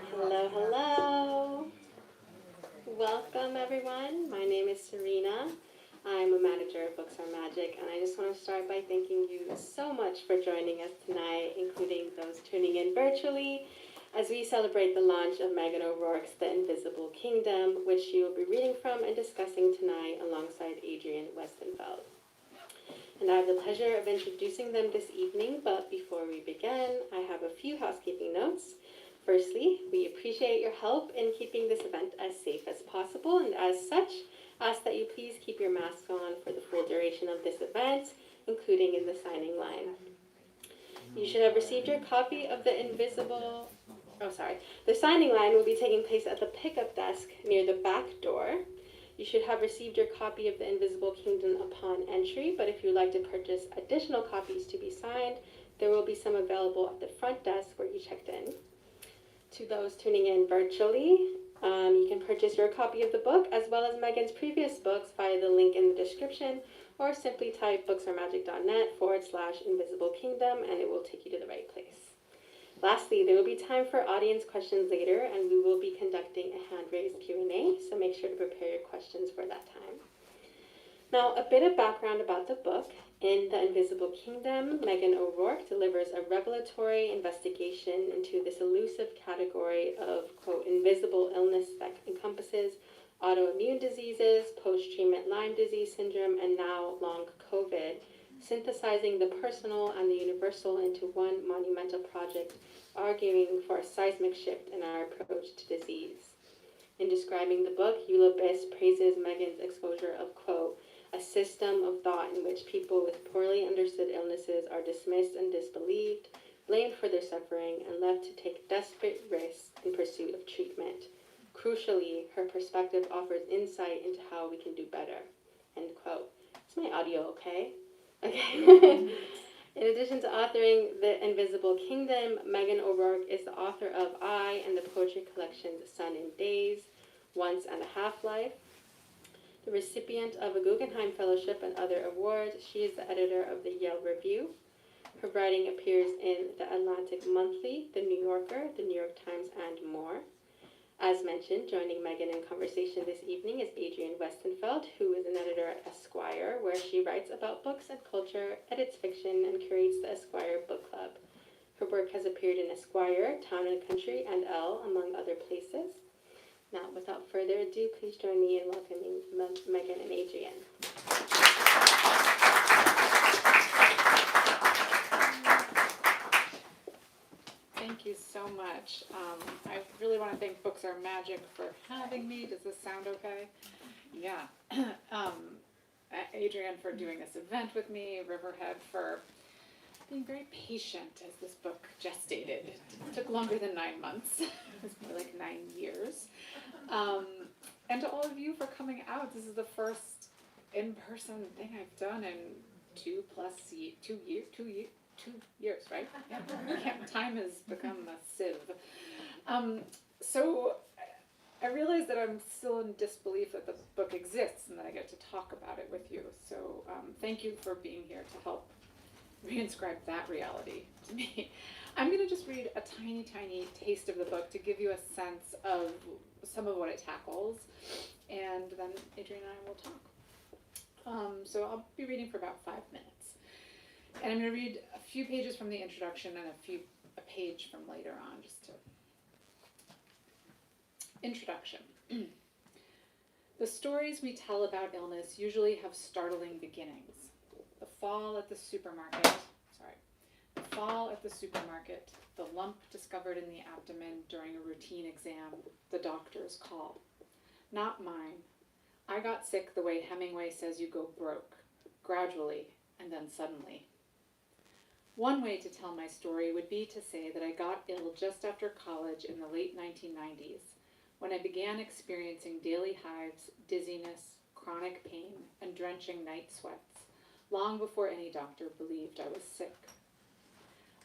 Hello, hello. Welcome, everyone. My name is Serena. I'm a manager of Books Are Magic, and I just want to start by thanking you so much for joining us tonight, including those tuning in virtually, as we celebrate the launch of Meghan O'Rourke's The Invisible Kingdom, which she will be reading from and discussing tonight alongside Adrian Westenfeld. And I have the pleasure of introducing them this evening, but before we begin, I have a few housekeeping notes. Firstly, we appreciate your help in keeping this event as safe as possible, and as such, ask that you please keep your mask on for the full duration of this event, including in the signing line. You should have received your copy of the signing line will be taking place at the pickup desk near the back door. You should have received your copy of The Invisible Kingdom upon entry, but if you'd like to purchase additional copies to be signed, there will be some available at the front desk where you checked in. To those tuning in virtually, you can purchase your copy of the book as well as Meghan's previous books via the link in the description, or simply type booksaremagic.net/Invisible Kingdom and it will take you to the right place. Lastly, there will be time for audience questions later, and we will be conducting a hand-raised Q&A, so make sure to prepare your questions for that time. Now, a bit of background about the book. In The Invisible Kingdom, Meghan O'Rourke delivers a revelatory investigation into this elusive category of, quote, invisible illness that encompasses autoimmune diseases, post-treatment Lyme disease syndrome, and now long COVID, synthesizing the personal and the universal into one monumental project, arguing for a seismic shift in our approach to disease. In describing the book, Eula Biss praises Meghan's exposure of, quote, a system of thought in which people with poorly understood illnesses are dismissed and disbelieved, blamed for their suffering, and left to take desperate risks in pursuit of treatment. Crucially, her perspective offers insight into how we can do better. End quote. Is my audio okay? Okay. In addition to authoring The Invisible Kingdom, Meghan O'Rourke is the author of I and the poetry collections Sun and Days, Once and a Half Life. The recipient of a Guggenheim Fellowship and other awards, she is the editor of the Yale Review. Her writing appears in The Atlantic Monthly, The New Yorker, The New York Times, and more. As mentioned, joining Meghan in conversation this evening is Adrian Westenfeld, who is an editor at Esquire, where she writes about books and culture, edits fiction, and curates the Esquire Book Club. Her work has appeared in Esquire, Town and Country, and Elle, among other places. Now, without further ado, please join me in welcoming Meghan and Adrian. Thank you so much. I really want to thank Books Are Magic for having me. Does this sound okay? Yeah. Adrian for doing this event with me, Riverhead for being very patient as this book gestated. It took longer than 9 months. It was more like 9 years. And to all of you for coming out. This is the first in-person thing I've done in 2 years, right? Yeah. Time has become a sieve. So I realize that I'm still in disbelief that the book exists and that I get to talk about it with you. So thank you for being here to help reinscribe that reality to me. I'm going to just read a tiny, tiny taste of the book to give you a sense of some of what it tackles, and then Adrian and I will talk. So I'll be reading for about 5 minutes. And I'm going to read a few pages from the introduction and a page from later on, just to... Introduction. The stories we tell about illness usually have startling beginnings. The fall at the supermarket, the lump discovered in the abdomen during a routine exam, the doctor's call. Not mine. I got sick the way Hemingway says you go broke, gradually and then suddenly. One way to tell my story would be to say that I got ill just after college in the late 1990s, when I began experiencing daily hives, dizziness, chronic pain, and drenching night sweats, long before any doctor believed I was sick.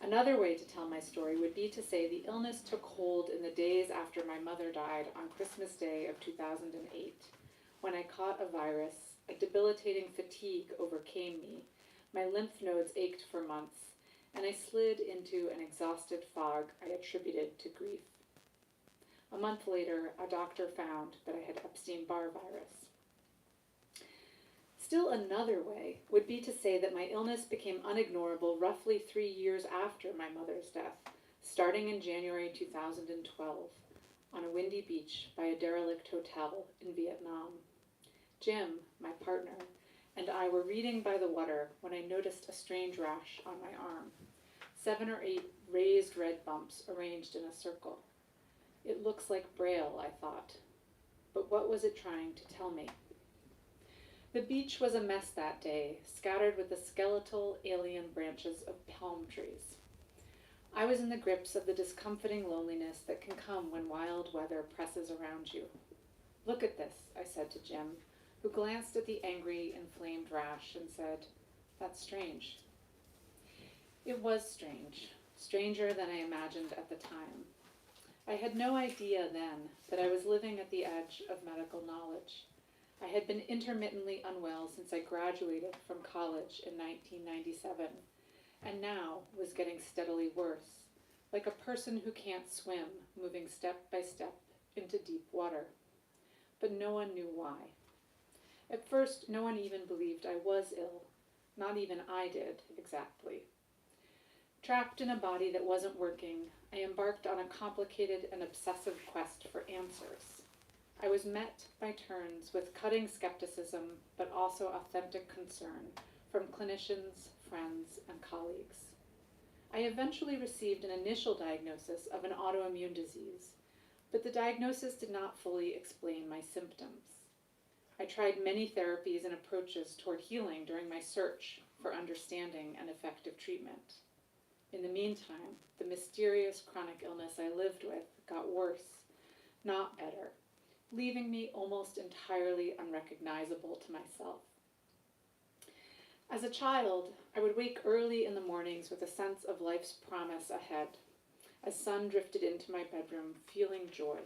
Another way to tell my story would be to say the illness took hold in the days after my mother died on Christmas Day of 2008, when I caught a virus, a debilitating fatigue overcame me, my lymph nodes ached for months, and I slid into an exhausted fog I attributed to grief. A month later, a doctor found that I had Epstein-Barr virus. Still another way would be to say that my illness became unignorable roughly 3 years after my mother's death, starting in January 2012, on a windy beach by a derelict hotel in Vietnam. Jim, my partner, and I were reading by the water when I noticed a strange rash on my arm. 7 or 8 raised red bumps arranged in a circle. It looks like Braille, I thought. But what was it trying to tell me? The beach was a mess that day, scattered with the skeletal alien branches of palm trees. I was in the grips of the discomforting loneliness that can come when wild weather presses around you. "Look at this," I said to Jim, who glanced at the angry, inflamed rash and said, "That's strange." It was strange, stranger than I imagined at the time. I had no idea then that I was living at the edge of medical knowledge. I had been intermittently unwell since I graduated from college in 1997, and now was getting steadily worse, like a person who can't swim, moving step by step into deep water. But no one knew why. At first, no one even believed I was ill. Not even I did, exactly. Trapped in a body that wasn't working, I embarked on a complicated and obsessive quest for answers. I was met by turns with cutting skepticism, but also authentic concern from clinicians, friends, and colleagues. I eventually received an initial diagnosis of an autoimmune disease, but the diagnosis did not fully explain my symptoms. I tried many therapies and approaches toward healing during my search for understanding and effective treatment. In the meantime, the mysterious chronic illness I lived with got worse, not better, leaving me almost entirely unrecognizable to myself. As a child, I would wake early in the mornings with a sense of life's promise ahead, as sun drifted into my bedroom, feeling joy.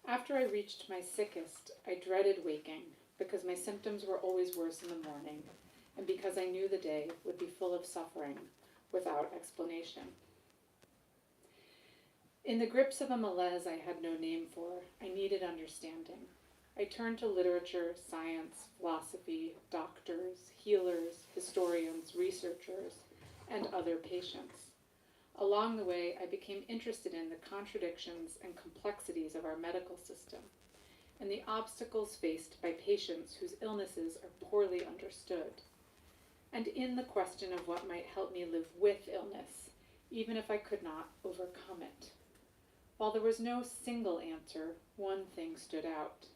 After I reached my sickest, I dreaded waking because my symptoms were always worse in the morning, and because I knew the day would be full of suffering without explanation. In the grips of a malaise I had no name for, I needed understanding. I turned to literature, science, philosophy, doctors, healers, historians, researchers, and other patients. Along the way, I became interested in the contradictions and complexities of our medical system, and the obstacles faced by patients whose illnesses are poorly understood, and in the question of what might help me live with illness, even if I could not overcome it. While there was no single answer, one thing stood out.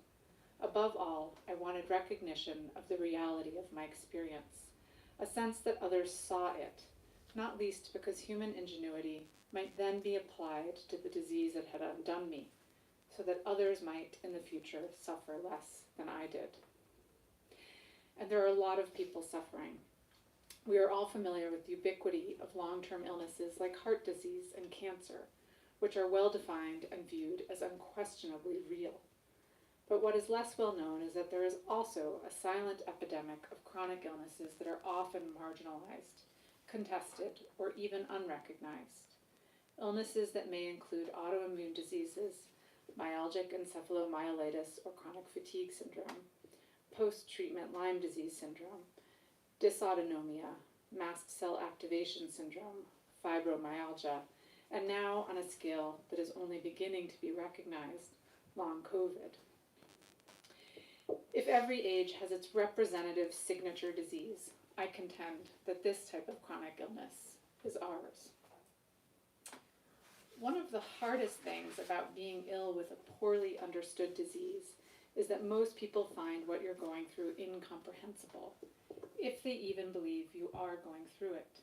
Above all, I wanted recognition of the reality of my experience, a sense that others saw it, not least because human ingenuity might then be applied to the disease that had undone me, so that others might in the future suffer less than I did. And there are a lot of people suffering. We are all familiar with the ubiquity of long-term illnesses like heart disease and cancer, which are well defined and viewed as unquestionably real. But what is less well known is that there is also a silent epidemic of chronic illnesses that are often marginalized, contested, or even unrecognized. Illnesses that may include autoimmune diseases, myalgic encephalomyelitis or chronic fatigue syndrome, post-treatment Lyme disease syndrome, dysautonomia, mast cell activation syndrome, fibromyalgia, and now on a scale that is only beginning to be recognized, long COVID. If every age has its representative signature disease, I contend that this type of chronic illness is ours. One of the hardest things about being ill with a poorly understood disease is that most people find what you're going through incomprehensible, if they even believe you are going through it.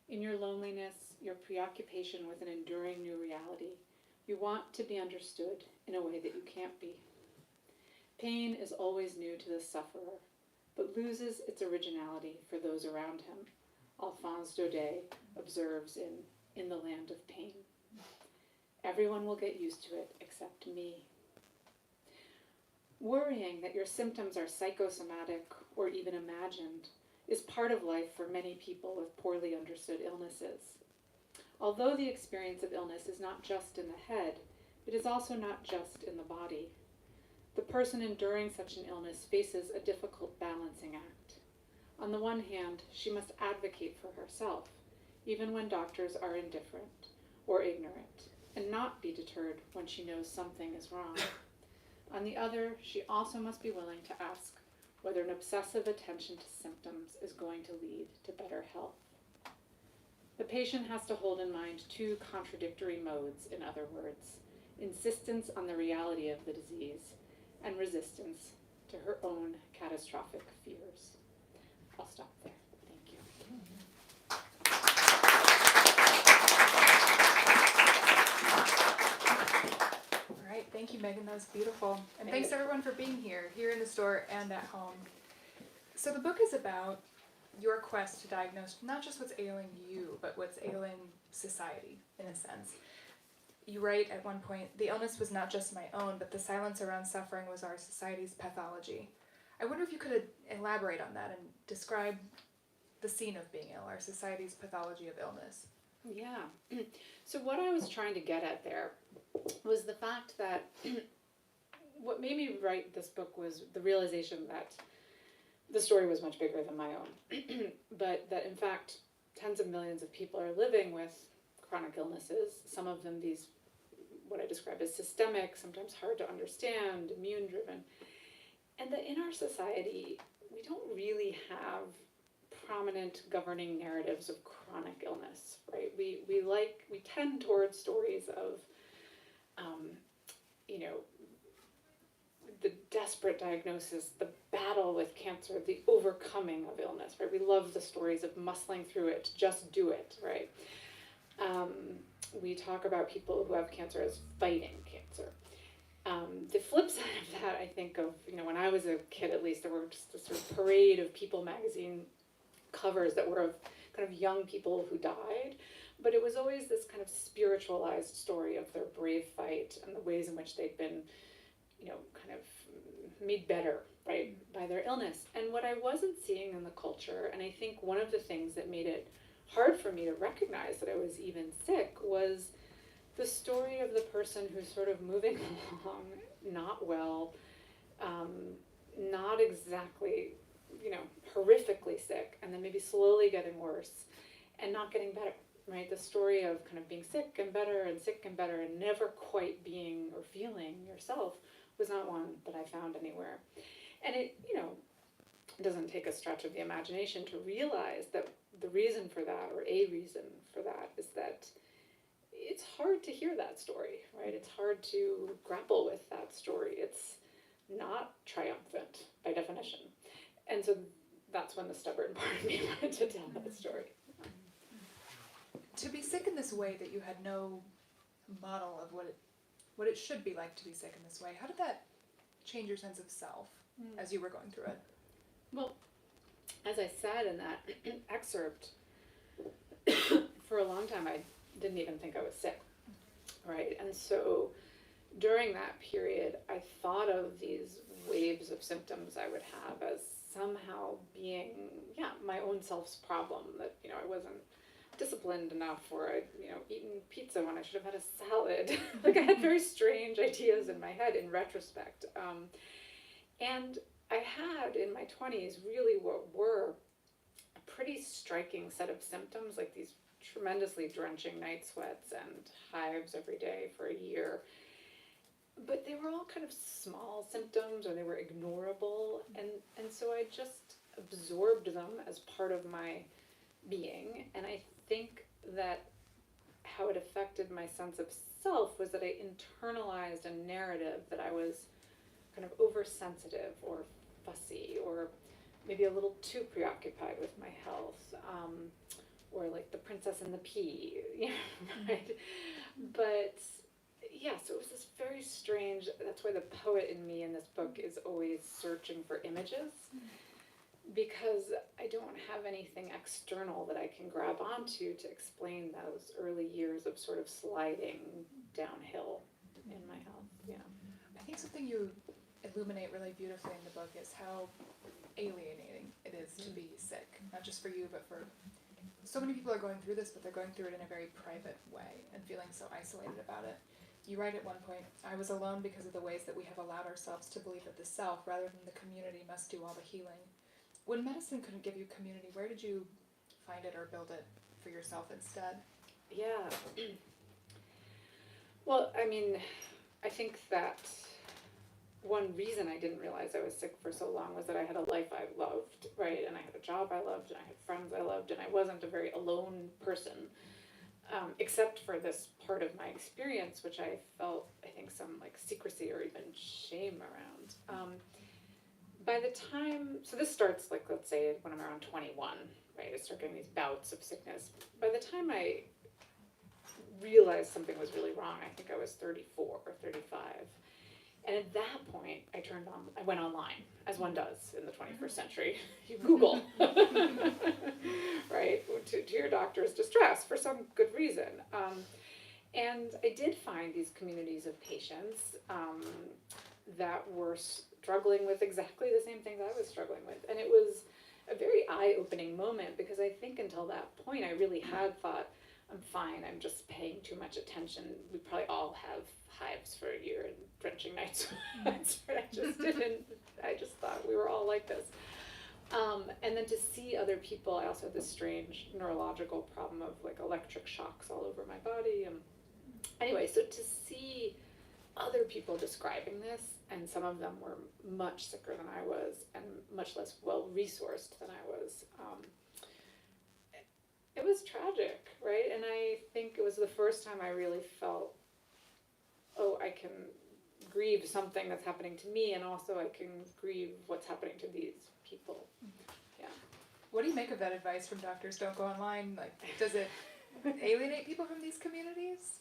In your loneliness, your preoccupation with an enduring new reality, you want to be understood in a way that you can't be. Pain is always new to the sufferer, but loses its originality for those around him, Alphonse Daudet observes in The Land of Pain. Everyone will get used to it except me. Worrying that your symptoms are psychosomatic or even imagined is part of life for many people with poorly understood illnesses. Although the experience of illness is not just in the head, It is also not just in the body. The person enduring such an illness faces a difficult balancing act. On the one hand, she must advocate for herself, even when doctors are indifferent or ignorant, and not be deterred when she knows something is wrong. On the other, she also must be willing to ask whether an obsessive attention to symptoms is going to lead to better health. The patient has to hold in mind two contradictory modes, in other words, insistence on the reality of the disease and resistance to her own catastrophic fears. I'll stop there. Thank you. All right, thank you, Megan. That was beautiful. And thanks everyone for being here in the store and at home. So the book is about your quest to diagnose not just what's ailing you, but what's ailing society, in a sense. You write at one point, the illness was not just my own, but the silence around suffering was our society's pathology. I wonder if you could elaborate on that and describe the scene of being ill, our society's pathology of illness. Yeah. So what I was trying to get at there was the fact that what made me write this book was the realization that the story was much bigger than my own, but that in fact tens of millions of people are living with chronic illnesses, some of them these, what I describe as systemic, sometimes hard to understand, immune driven, and that in our society we don't really have prominent governing narratives of chronic illness, right? We tend towards stories of, the desperate diagnosis, the battle with cancer, the overcoming of illness, right? We love the stories of muscling through it, just do it, right? We talk about people who have cancer as fighting cancer. The flip side of that, I think of, when I was a kid at least, there were just this sort of parade of People magazine covers that were of kind of young people who died, but it was always this kind of spiritualized story of their brave fight and the ways in which they'd been, kind of made better, right, by their illness. And what I wasn't seeing in the culture, and I think one of the things that made it hard for me to recognize that I was even sick, was the story of the person who's sort of moving along, not well, not exactly, horrifically sick, and then maybe slowly getting worse and not getting better, right? The story of kind of being sick and better and never quite being or feeling yourself was not one that I found anywhere. And it doesn't take a stretch of the imagination to realize that the reason for that, or a reason for that, is that it's hard to hear that story, right? It's hard to grapple with that story. It's not triumphant by definition. And so that's when the stubborn part of me wanted to tell that story. To be sick in this way that you had no model of what it should be like to be sick in this way, how did that change your sense of self as you were going through it? Well, as I said in that excerpt, for a long time I didn't even think I was sick, right? And so during that period, I thought of these waves of symptoms I would have as somehow being, my own self's problem, that, I wasn't disciplined enough, or I'd, eaten pizza when I should have had a salad. Like, I had very strange ideas in my head in retrospect. And I had in my 20s really what were a pretty striking set of symptoms, like these tremendously drenching night sweats and hives every day for a year. But they were all kind of small symptoms, or they were ignorable, and so I just absorbed them as part of my being. And I think that how it affected my sense of self was that I internalized a narrative that I was kind of oversensitive or fussy, or maybe a little too preoccupied with my health, or like the princess and the pea, right? But so it was this very strange, that's why the poet in me in this book is always searching for images, because I don't have anything external that I can grab onto to explain those early years of sort of sliding downhill in my health. I think something you illuminate really beautifully in the book is how alienating it is to be sick, not just for you, but for so many people are going through this, but they're going through it in a very private way and feeling so isolated about it. You write at one point, I was alone because of the ways that we have allowed ourselves to believe that the self, rather than the community, must do all the healing. When medicine couldn't give you community, where did you find it or build it for yourself instead? Yeah. Well, I mean, I think that one reason I didn't realize I was sick for so long was that I had a life I loved, right? And I had a job I loved, and I had friends I loved, and I wasn't a very alone person, except for this part of my experience, which I felt, I think, some like secrecy or even shame around. By the time, so this starts like, let's say when I'm around 21, right? I start getting these bouts of sickness. By the time I realized something was really wrong, I think I was 34 or 35. And at that point, I went online, as one does in the 21st century. You Google, right, to your doctor's distress for some good reason. And I did find these communities of patients that were struggling with exactly the same things I was struggling with. And it was a very eye-opening moment, because I think until that point, I really had thought, I'm fine, I'm just paying too much attention. We probably all have hives for a year and drenching nights. I just thought we were all like this. And then to see other people, I also had this strange neurological problem of like electric shocks all over my body. Anyway, so to see other people describing this, and some of them were much sicker than I was and much less well-resourced than I was, it was tragic, right? And I think it was the first time I really felt, oh, I can grieve something that's happening to me, and also I can grieve what's happening to these people. Yeah. What do you make of that advice from doctors? Don't go online. Like, does it alienate people from these communities?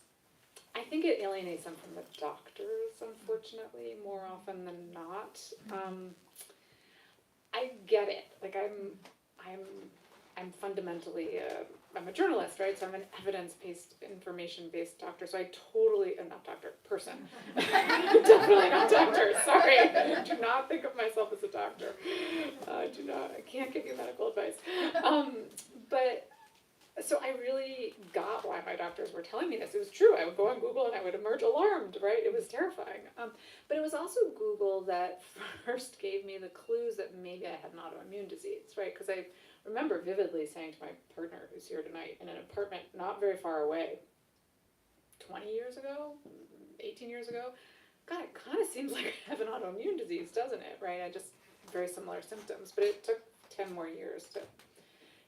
I think it alienates them from the doctors, unfortunately, more often than not. I get it. Like I'm fundamentally I'm a journalist, right? So I'm an evidence-based, information-based doctor. So I totally, not doctor, person. Definitely not doctor. Sorry, do not think of myself as a doctor. I can't give you medical advice. But so I really got why my doctors were telling me this. It was true. I would go on Google and I would emerge alarmed, right? It was terrifying. But it was also Google that first gave me the clues that maybe I had an autoimmune disease, right? Because I remember vividly saying to my partner, who's here tonight, in an apartment not very far away, 20 years ago, 18 years ago, God, it kind of seems like I have an autoimmune disease, doesn't it, right? I just, very similar symptoms, but it took 10 more years to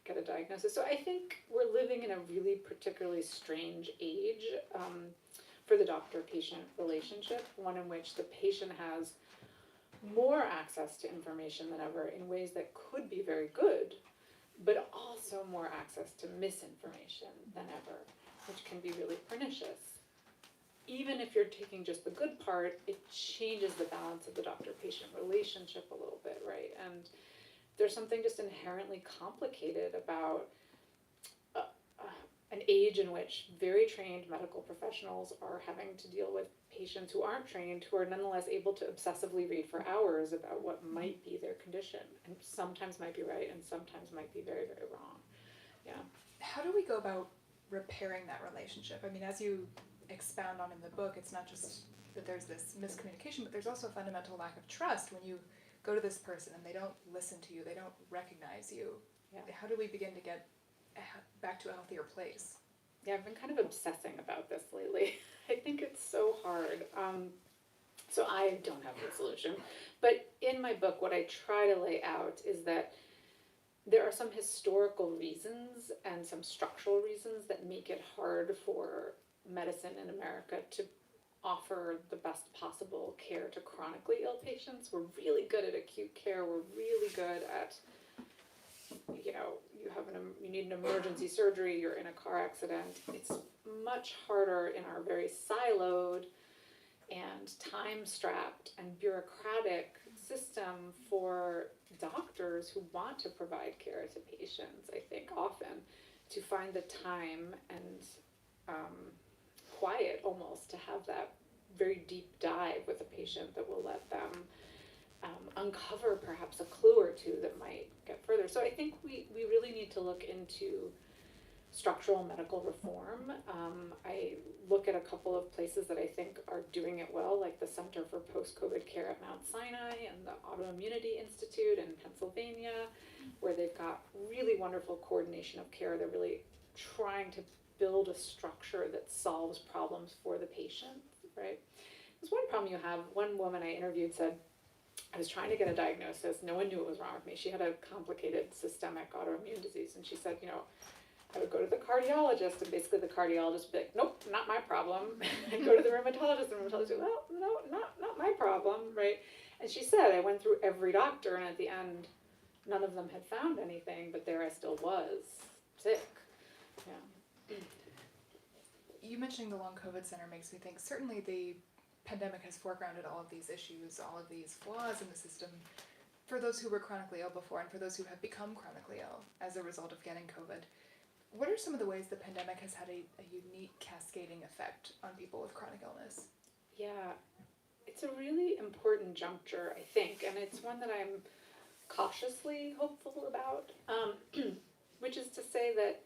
get a diagnosis. So I think we're living in a really particularly strange age for the doctor-patient relationship, one in which the patient has more access to information than ever in ways that could be very good, but also more access to misinformation than ever, which can be really pernicious. Even if you're taking just the good part, it changes the balance of the doctor-patient relationship a little bit, right? And there's something just inherently complicated about an age in which very trained medical professionals are having to deal with patients who aren't trained, who are nonetheless able to obsessively read for hours about what might be their condition, and sometimes might be right and sometimes might be very, very wrong. Yeah. How do we go about repairing that relationship? I mean, as you expound on in the book, it's not just that there's this miscommunication, but there's also a fundamental lack of trust when you go to this person and they don't listen to you, they don't recognize you. Yeah. How do we begin to get back to a healthier place? Yeah, I've been kind of obsessing about this lately. I think it's so hard. So I don't have the solution. But in my book, what I try to lay out is that there are some historical reasons and some structural reasons that make it hard for medicine in America to offer the best possible care to chronically ill patients. We're really good at acute care. We're really good at, you need an emergency surgery, you're in a car accident. It's much harder in our very siloed and time-strapped and bureaucratic system for doctors who want to provide care to patients, I think, often, to find the time and quiet almost to have that very deep dive with a patient that will let them uncover perhaps a clue or two that might get further. So I think we really need to look into structural medical reform. I look at a couple of places that I think are doing it well, like the Center for Post-COVID Care at Mount Sinai and the Autoimmunity Institute in Pennsylvania, where they've got really wonderful coordination of care. They're really trying to build a structure that solves problems for the patient, right? There's one problem you have. One woman I interviewed said, I was trying to get a diagnosis. No one knew what was wrong with me. She had a complicated systemic autoimmune disease. And she said, I would go to the cardiologist, and basically the cardiologist would be like, nope, not my problem. I'd go to the rheumatologist, and the rheumatologist would be, well, no, not my problem, right? And she said, I went through every doctor, and at the end, none of them had found anything, but there I still was, sick. Yeah. You mentioning the Long COVID Center makes me think certainly the pandemic has foregrounded all of these issues, all of these flaws in the system for those who were chronically ill before and for those who have become chronically ill as a result of getting COVID. What are some of the ways the pandemic has had a unique cascading effect on people with chronic illness? Yeah, it's a really important juncture, I think, and it's one that I'm cautiously hopeful about, which is to say that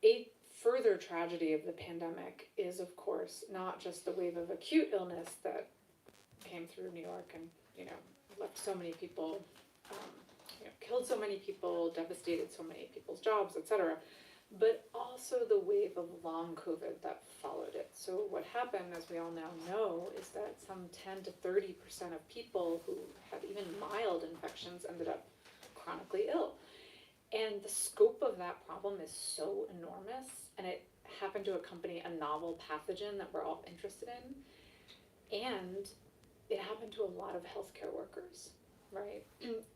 a further tragedy of the pandemic is, of course, not just the wave of acute illness that came through New York and, left so many people, killed so many people, devastated so many people's jobs, etc., but also the wave of long COVID that followed it. So what happened, as we all now know, is that some 10 to 30% of people who had even mild infections ended up chronically ill. And the scope of that problem is so enormous, and it happened to accompany a novel pathogen that we're all interested in, and it happened to a lot of healthcare workers, right?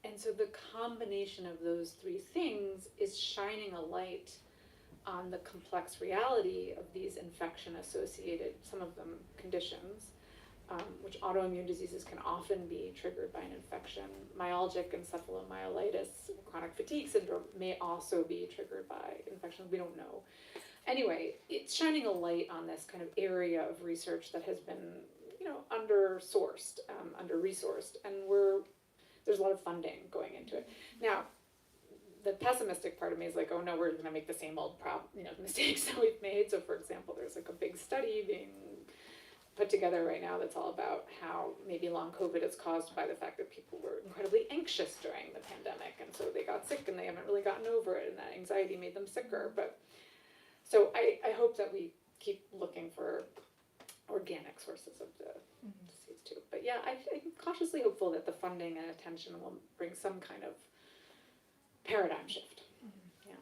And so the combination of those three things is shining a light on the complex reality of these infection-associated, some of them, conditions, which autoimmune diseases can often be triggered by an infection. Myalgic encephalomyelitis, chronic fatigue syndrome may also be triggered by infections. We don't know. Anyway, it's shining a light on this kind of area of research that has been, under-sourced, under-resourced, and there's a lot of funding going into it. Now, the pessimistic part of me is like, oh no, we're going to make the same old mistakes that we've made. So, for example, there's like a big study being put together right now that's all about how maybe long COVID is caused by the fact that people were incredibly anxious during the pandemic, and so they got sick and they haven't really gotten over it, and that anxiety made them sicker. But so I hope that we keep looking for organic sources of the disease too. But yeah, I'm cautiously hopeful that the funding and attention will bring some kind of paradigm shift. Yeah.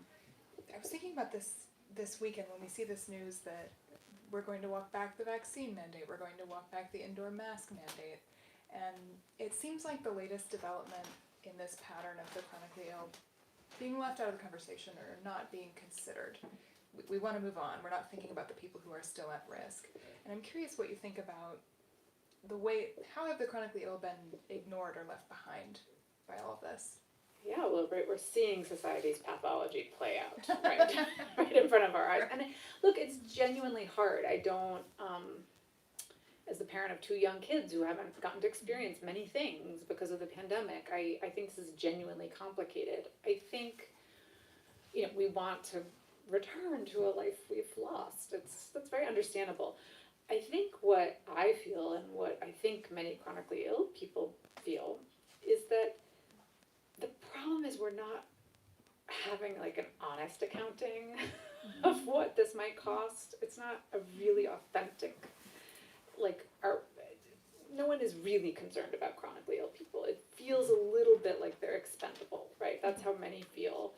I was thinking about this weekend when we see this news that we're going to walk back the vaccine mandate, we're going to walk back the indoor mask mandate, and it seems like the latest development in this pattern of the chronically ill being left out of the conversation or not being considered. We want to move on. We're not thinking about the people who are still at risk. And I'm curious what you think about how have the chronically ill been ignored or left behind by all of this? Yeah, well, right, we're seeing society's pathology play out, right, right in front of our eyes. And look, it's genuinely hard. I don't, as the parent of two young kids who haven't gotten to experience many things because of the pandemic, I think this is genuinely complicated. I think, we want to return to a life we've lost. That's very understandable. I think what I feel and what I think many chronically ill people feel is that the problem is we're not having like an honest accounting of what this might cost. It's not a really authentic, no one is really concerned about chronically ill people. It feels a little bit like they're expendable, right? That's how many feel.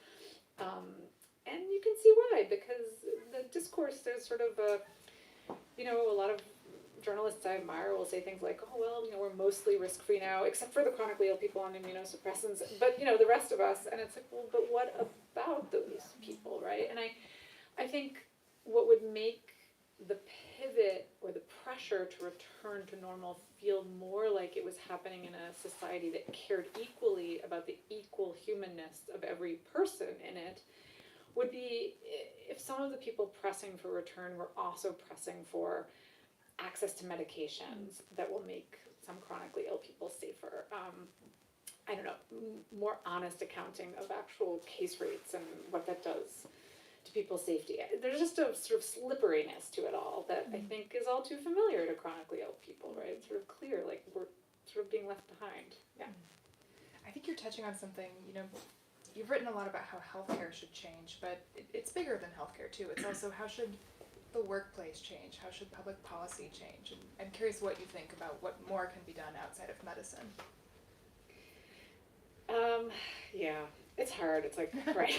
And you can see why, because the discourse, there's sort of a lot of journalists I admire will say things like, oh, well, we're mostly risk-free now, except for the chronically ill people on immunosuppressants, but, the rest of us, and it's like, well, but what about those people, right? And I think what would make the pivot or the pressure to return to normal feel more like it was happening in a society that cared equally about the equal humanness of every person in it would be if some of the people pressing for return were also pressing for access to medications that will make some chronically ill people safer. More honest accounting of actual case rates and what that does to people's safety. There's just a sort of slipperiness to it all that I think is all too familiar to chronically ill people, right? It's sort of clear, like we're sort of being left behind. Yeah. I think you're touching on something, you've written a lot about how healthcare should change, but it's bigger than healthcare too. It's also how should the workplace change? How should public policy change? And I'm curious what you think about what more can be done outside of medicine. Yeah, it's hard. It's like, right.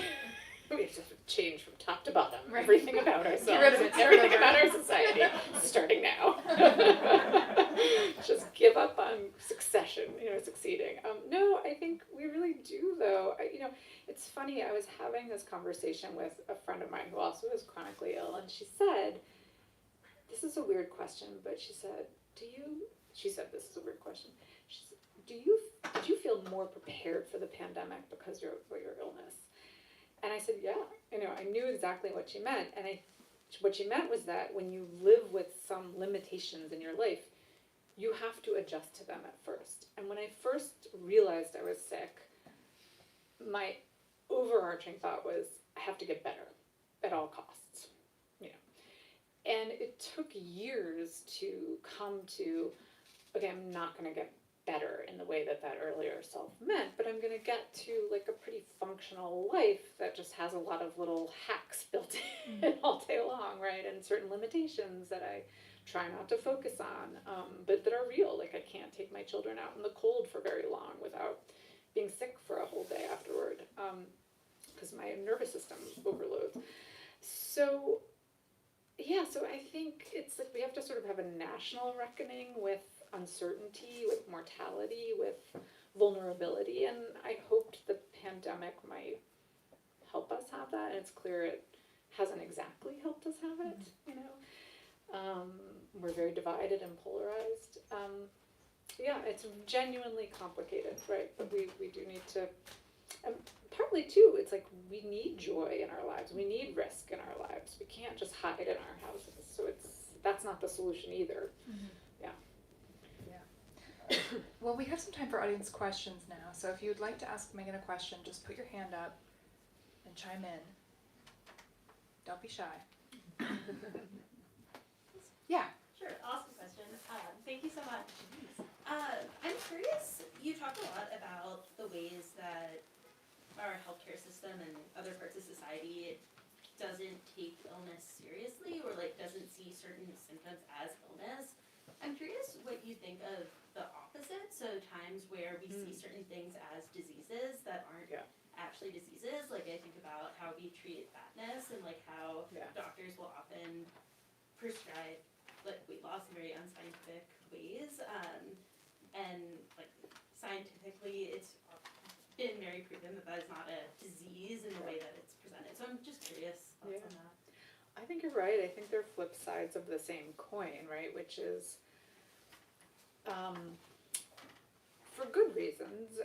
We have to change from top to bottom, Right. everything about ourselves, Get rid of it, start everything over. about our society, starting now. Just give up on succeeding. No, I think we really do, though. It's funny, I was having this conversation with a friend of mine who also is chronically ill, and she said, this is a weird question, but she said, this is a weird question. She said, did you feel more prepared for the pandemic because of your illness? And I said, yeah, I knew exactly what she meant. And what she meant was that when you live with some limitations in your life, you have to adjust to them at first. And when I first realized I was sick, my overarching thought was, I have to get better at all costs, And it took years to come to, okay, I'm not going to get better in the way that earlier self meant, but I'm going to get to like a pretty functional life that just has a lot of little hacks built in all day long, right? And certain limitations that I try not to focus on, but that are real. Like I can't take my children out in the cold for very long without being sick for a whole day afterward, because my nervous system overloads. So I think it's like we have to sort of have a national reckoning with uncertainty, with mortality, with vulnerability, and I hoped the pandemic might help us have that, and it's clear it hasn't exactly helped us have it, We're very divided and polarized. It's genuinely complicated, right? But we do need to, and partly too, it's like we need joy in our lives, we need risk in our lives, we can't just hide in our houses, so that's not the solution either. Well, we have some time for audience questions now, so if you would like to ask Meghan a question, just put your hand up and chime in. Don't be shy. Yeah. Sure, awesome question. Thank you so much. I'm curious, you talked a lot about the ways that our healthcare system and other parts of society doesn't take illness seriously or doesn't see certain symptoms as illness. I'm curious what you think of the opposite, so times where we see certain things as diseases that aren't actually diseases. Like I think about how we treat fatness and how doctors will often prescribe weight loss in very unscientific ways, and scientifically it's been very proven that is not a disease in the way that it's presented. So I'm just curious thoughts on that. I think you're right. I think they're flip sides of the same coin, right? Which is, for good reasons,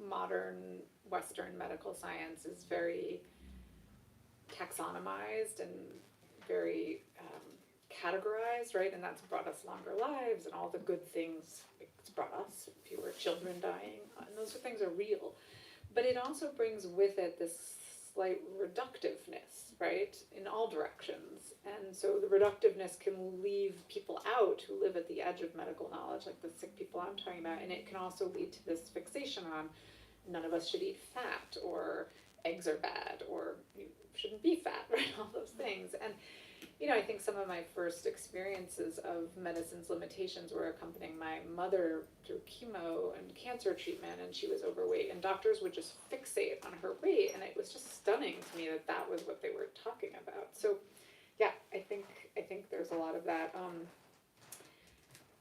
modern Western medical science is very taxonomized and very categorized, right? And that's brought us longer lives and all the good things it's brought us, fewer children dying, and those things are real. But it also brings with it this slight reductiveness, right, in all directions. And so the reductiveness can leave people out who live at the edge of medical knowledge, like the sick people I'm talking about, and it can also lead to this fixation on none of us should eat fat, or eggs are bad, or you shouldn't be fat, right, all those things. And I think some of my first experiences of medicine's limitations were accompanying my mother through chemo and cancer treatment, and she was overweight, and doctors would just fixate on her weight, and it was just stunning to me that was what they were talking about. So, I think there's a lot of that.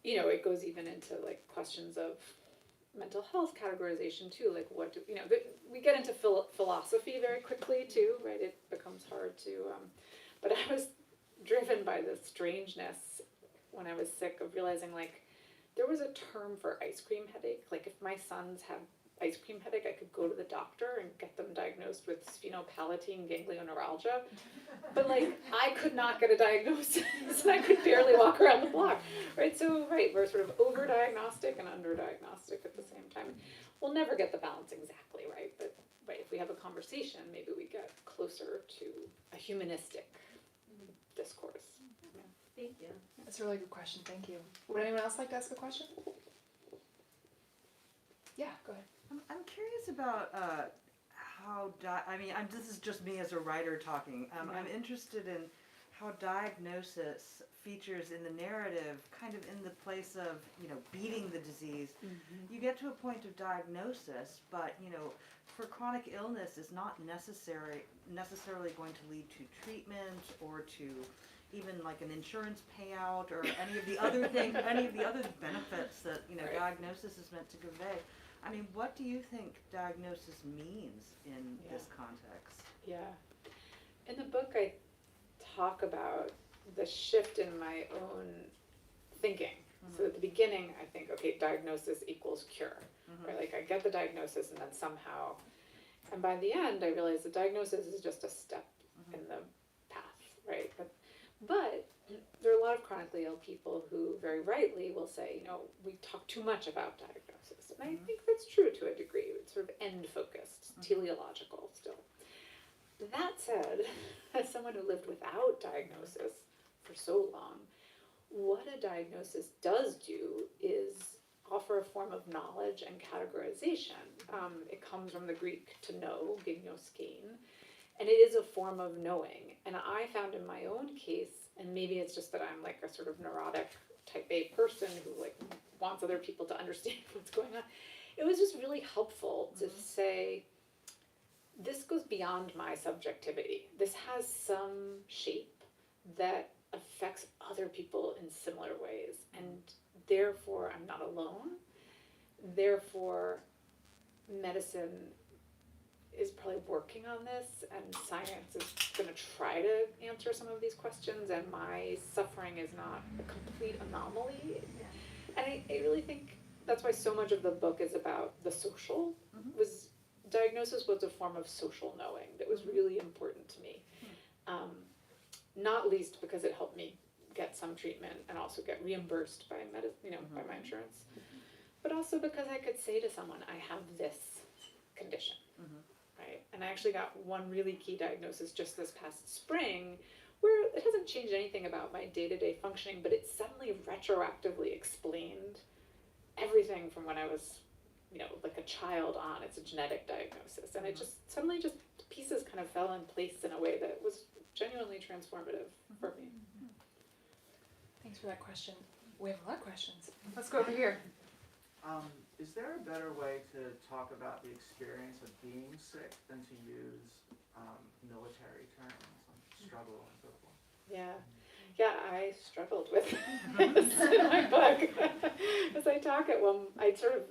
It goes even into questions of mental health categorization too. We get into philosophy very quickly too, right? It becomes hard to. But I was driven by the strangeness when I was sick of realizing there was a term for ice cream headache. If my sons had ice cream headache, I could go to the doctor and get them diagnosed with sphenopalatine ganglioneuralgia. But I could not get a diagnosis, and I could barely walk around the block, right? So we're sort of over-diagnostic and under-diagnostic at the same time. We'll never get the balance exactly right, but if we have a conversation, maybe we get closer to humanistic discourse. Thank you. That's a really good question. Thank you. Would anyone else like to ask a question? Yeah, go ahead. I'm curious about this is just me as a writer talking. I'm interested in how diagnosis features in the narrative, kind of in the place of, beating the disease. You get to a point of diagnosis, but, for chronic illness is not necessarily going to lead to treatment or to even like an insurance payout or any of the other benefits that, Right. diagnosis is meant to convey. I mean, what do you think diagnosis means in this context? Yeah. In the book, I talk about the shift in my own thinking. So at the beginning, I think, okay, diagnosis equals cure. Right? Like I get the diagnosis and then somehow, and by the end, I realize the diagnosis is just a step in the path, right? But there are a lot of chronically ill people who very rightly will say, we talk too much about diagnosis. And I think that's true to a degree. It's sort of end-focused, teleological still. That said, as someone who lived without diagnosis for so long, what a diagnosis does do is offer a form of knowledge and categorization. It comes from the Greek to know, gignoskein, and it is a form of knowing. And I found in my own case, and maybe it's just that I'm like a sort of neurotic type A person who like wants other people to understand what's going on, it was just really helpful to say, this goes beyond my subjectivity. This has some shape that affects other people in similar ways, and therefore I'm not alone. Therefore, medicine is probably working on this, and science is going to try to answer some of these questions, and my suffering is not a complete anomaly. And I really think that's why so much of the book is about the social. Diagnosis was a form of social knowing that was really important to me. Not least because it helped me get some treatment and also get reimbursed by by my insurance, but also because I could say to someone, I have this condition, right? And I actually got one really key diagnosis just this past spring, where it hasn't changed anything about my day-to-day functioning, but it suddenly retroactively explained everything from when I was, like a child on. It's a genetic diagnosis, and it just suddenly just pieces kind of fell in place in a way that was genuinely transformative for me. Thanks for that question. We have a lot of questions. Let's go over here. Is there a better way to talk about the experience of being sick than to use military terms like struggle and so forth? Yeah, I struggled with this in my book. As I talk at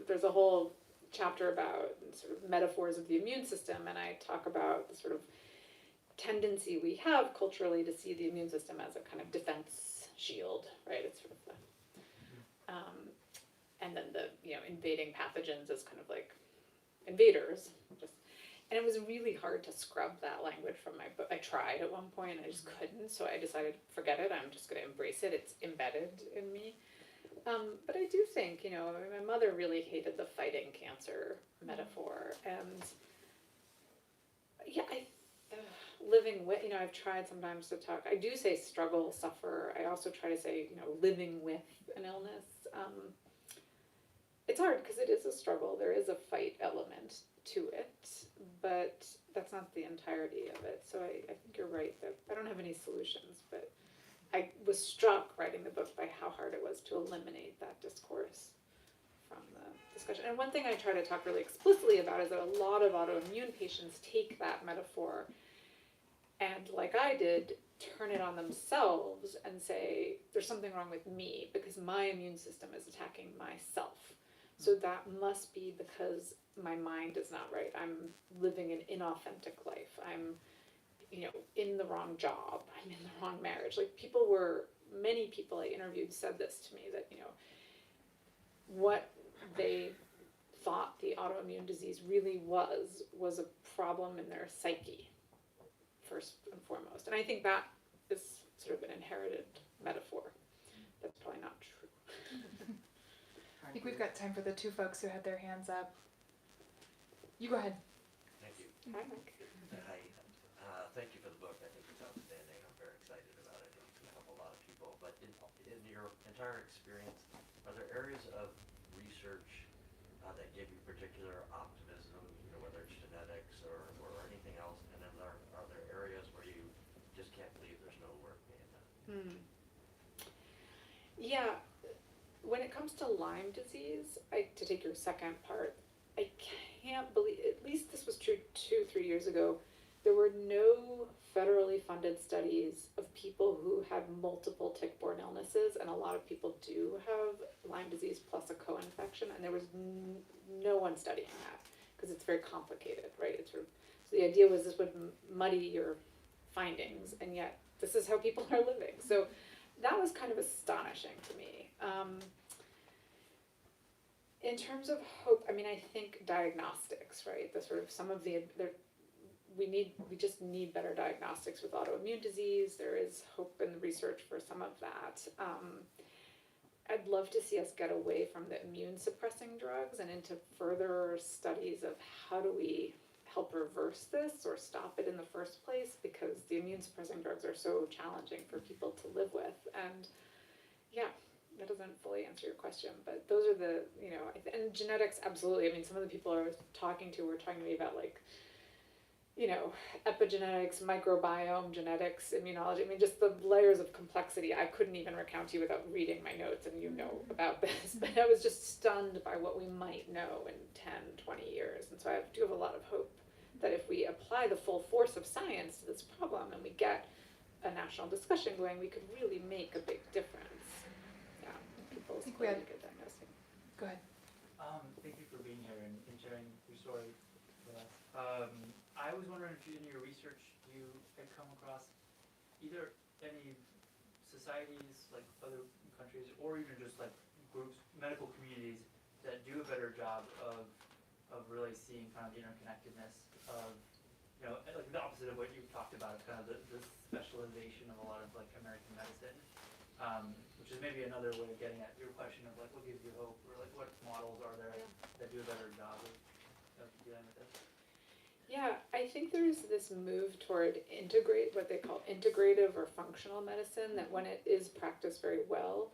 there's a whole chapter about sort of metaphors of the immune system, and I talk about the sort of tendency we have culturally to see the immune system as a kind of defense shield, right? It's sort of the, and then the, invading pathogens as kind of like invaders. And it was really hard to scrub that language from my book. I tried at one point and I just couldn't, so I decided, forget it, I'm just going to embrace it. It's embedded in me. But I do think, my mother really hated the fighting cancer metaphor. And yeah, living with, I've tried sometimes to talk, I do say struggle, suffer. I also try to say, living with an illness. It's hard because it is a struggle. There is a fight element to it, but that's not the entirety of it. So I think you're right that I don't have any solutions, but I was struck writing the book by how hard it was to eliminate that discourse from the discussion. And one thing I try to talk really explicitly about is that a lot of autoimmune patients take that metaphor and, like I did, turn it on themselves and say, there's something wrong with me because my immune system is attacking myself. So that must be because my mind is not right. I'm living an inauthentic life. I'm, in the wrong job. I'm in the wrong marriage. Like many people I interviewed said this to me, that, what they thought the autoimmune disease really was a problem in their psyche, first and foremost. And I think that is sort of an inherited metaphor. That's probably not true. I think we've got time for the two folks who had their hands up. You go ahead. Thank you. Hi, Mike. Hi. thank you for the book. I think it's outstanding. I'm very excited about it. It's going to help a lot of people. But in your entire experience, are there areas of research that give you particular optimism, whether it's genetics or anything else? And then are there areas where you just can't believe there's no work being done? Yeah, when it comes to Lyme disease, to take your second part, I can't believe, at least this was true 2-3 years ago, there were no federally funded studies of people who had multiple tick-borne illnesses, and a lot of people do have Lyme disease plus a co-infection, and there was no one studying that, because it's very complicated, right? It's sort of, so the idea was this would muddy your findings, and yet this is how people are living. So that was kind of astonishing to me. In terms of hope, I mean, I think diagnostics, right? The sort of some of we just need better diagnostics with autoimmune disease. There is hope in the research for some of that. I'd love to see us get away from the immune suppressing drugs and into further studies of how do we help reverse this or stop it in the first place, because the immune suppressing drugs are so challenging for people to live with. And yeah, that doesn't fully answer your question, but those are the, and genetics, absolutely. I mean, some of the people I was talking to were talking to me about epigenetics, microbiome, genetics, immunology. I mean, just the layers of complexity. I couldn't even recount to you without reading my notes, and about this, but I was just stunned by what we might know in 10, 20 years. And so I do have a lot of hope that if we apply the full force of science to this problem and we get a national discussion going, we could really make a big difference. Yeah, people's think we had- good diagnosing. Go ahead. Thank you for being here and sharing your story with us. I was wondering if in your research you had come across either any societies, like other countries, or even just like groups, medical communities that do a better job of really seeing kind of the interconnectedness of, like the opposite of what you've talked about, kind of the specialization of a lot of like American medicine, which is maybe another way of getting at your question of like what gives you hope, or like what models are there that do a better job of dealing with this? Yeah, I think there's this move toward what they call integrative or functional medicine, that when it is practiced very well,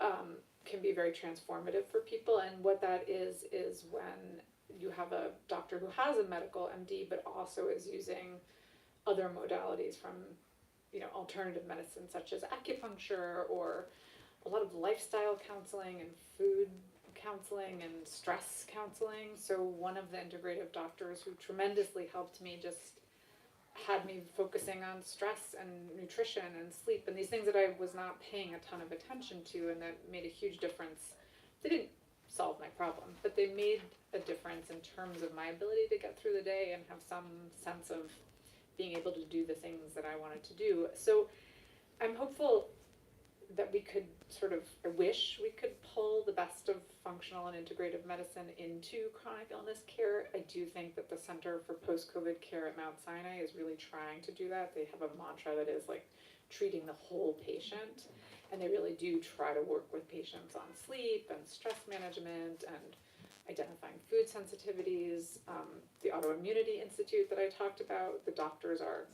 can be very transformative for people. And what that is when you have a doctor who has a medical MD, but also is using other modalities from, alternative medicine, such as acupuncture or a lot of lifestyle counseling and food counseling and stress counseling. So one of the integrative doctors who tremendously helped me just had me focusing on stress and nutrition and sleep and these things that I was not paying a ton of attention to, and that made a huge difference. They didn't solve my problem, but they made a difference in terms of my ability to get through the day and have some sense of being able to do the things that I wanted to do. So I'm hopeful that we could I wish we could pull the best of functional and integrative medicine into chronic illness care. I do think that the Center for Post-COVID Care at Mount Sinai is really trying to do that. They have a mantra that is like treating the whole patient, and they really do try to work with patients on sleep and stress management and identifying food sensitivities. The Autoimmunity Institute that I talked about, the doctors are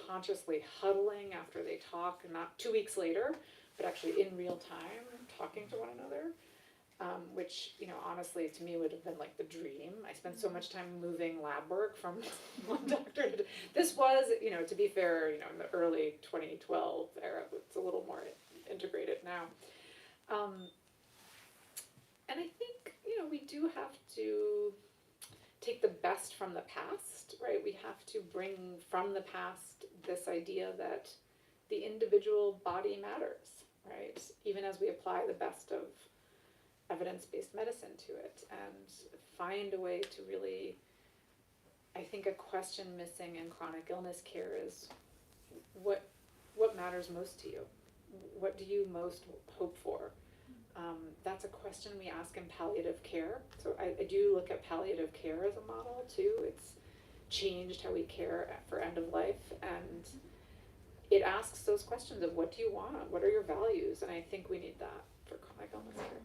consciously huddling after they talk, not 2 weeks later, but actually in real time, talking to one another, which, honestly, to me would have been like the dream. I spent so much time moving lab work from one doctor to, this was, to be fair, in the early 2012 era, it's a little more integrated now. And I think, we do have to take the best from the past, right? We have to bring from the past this idea that the individual body matters, right? Even as we apply the best of evidence-based medicine to it, and find a way to really, I think a question missing in chronic illness care is what matters most to you? What do you most hope for? That's a question we ask in palliative care. So I do look at palliative care as a model too. It's changed how we care for end of life, and it asks those questions of what do you want? What are your values? And I think we need that for chronic illness care.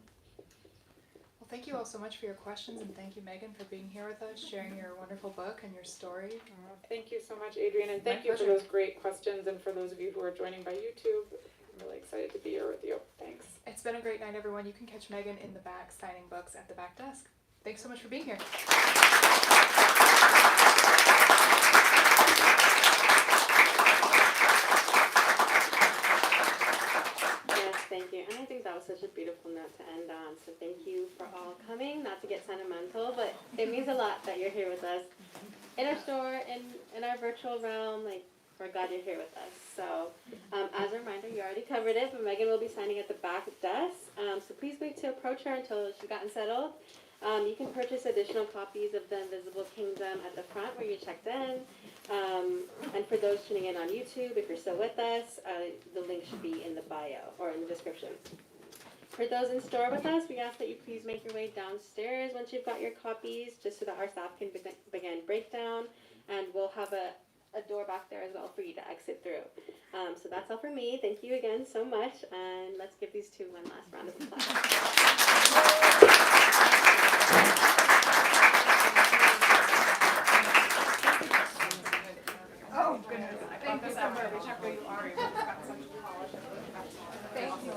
Well, Thank you all so much for your questions, and thank you, Meghan, for being here with us, sharing your wonderful book and your story. Thank you so much, Adrian, and thank My you for pleasure. those great questions, and for those of you who are joining by YouTube. I'm really excited to be here with you. Thanks. It's been a great night, everyone. You can catch Meghan in the back signing books at the back desk. Thanks so much for being here. Yes, thank you. And I think that was such a beautiful note to end on. So thank you for all coming. Not to get sentimental, but it means a lot that you're here with us in our store, in our virtual realm. Like, we're glad you're here with us. So as a reminder, you already covered it, but Meghan will be signing at the back desk. So please wait to approach her until she's gotten settled. You can purchase additional copies of The Invisible Kingdom at the front where you checked in. And for those tuning in on YouTube, if you're still with us, the link should be in the bio or in the description. For those in store with us, we ask that you please make your way downstairs once you've got your copies, just so that our staff can begin breakdown. And we'll have a door back there as well for you to exit through. So that's all for me. Thank you again so much, and let's give these two one last round of applause. Oh, goodness. Thank you so much. Check where you are. You've got such polish. Thank you.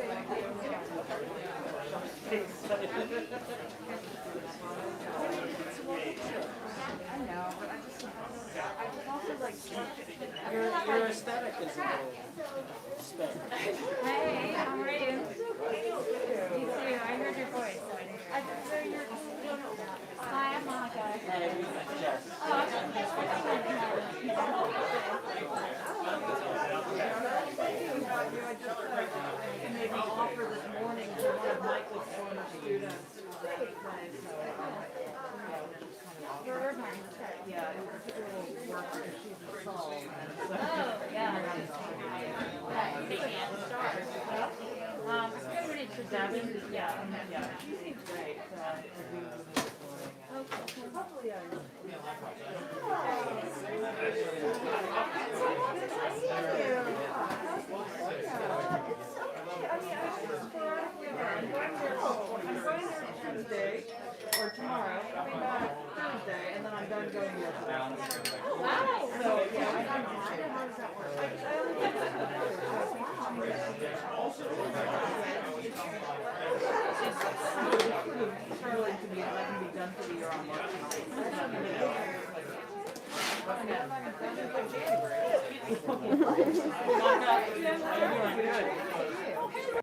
I know, but I just also like Your aesthetic is a little spec. Hey, how are you? You too. I heard your voice. Hi, I'm Monica. Hey, Jess. maybe offer this morning to one of Michael's former students. Yeah, in particular work because she's a soul. Oh, yeah. They can't start. Pretty for Devin. Yeah. Yeah, she seems great. Hopefully I'm going there Tuesday or tomorrow, coming back Thursday, and then I'm done going yesterday. Wow. So, yeah, how does that work? I only did Charlie to be, I can be done for the year on March 9th.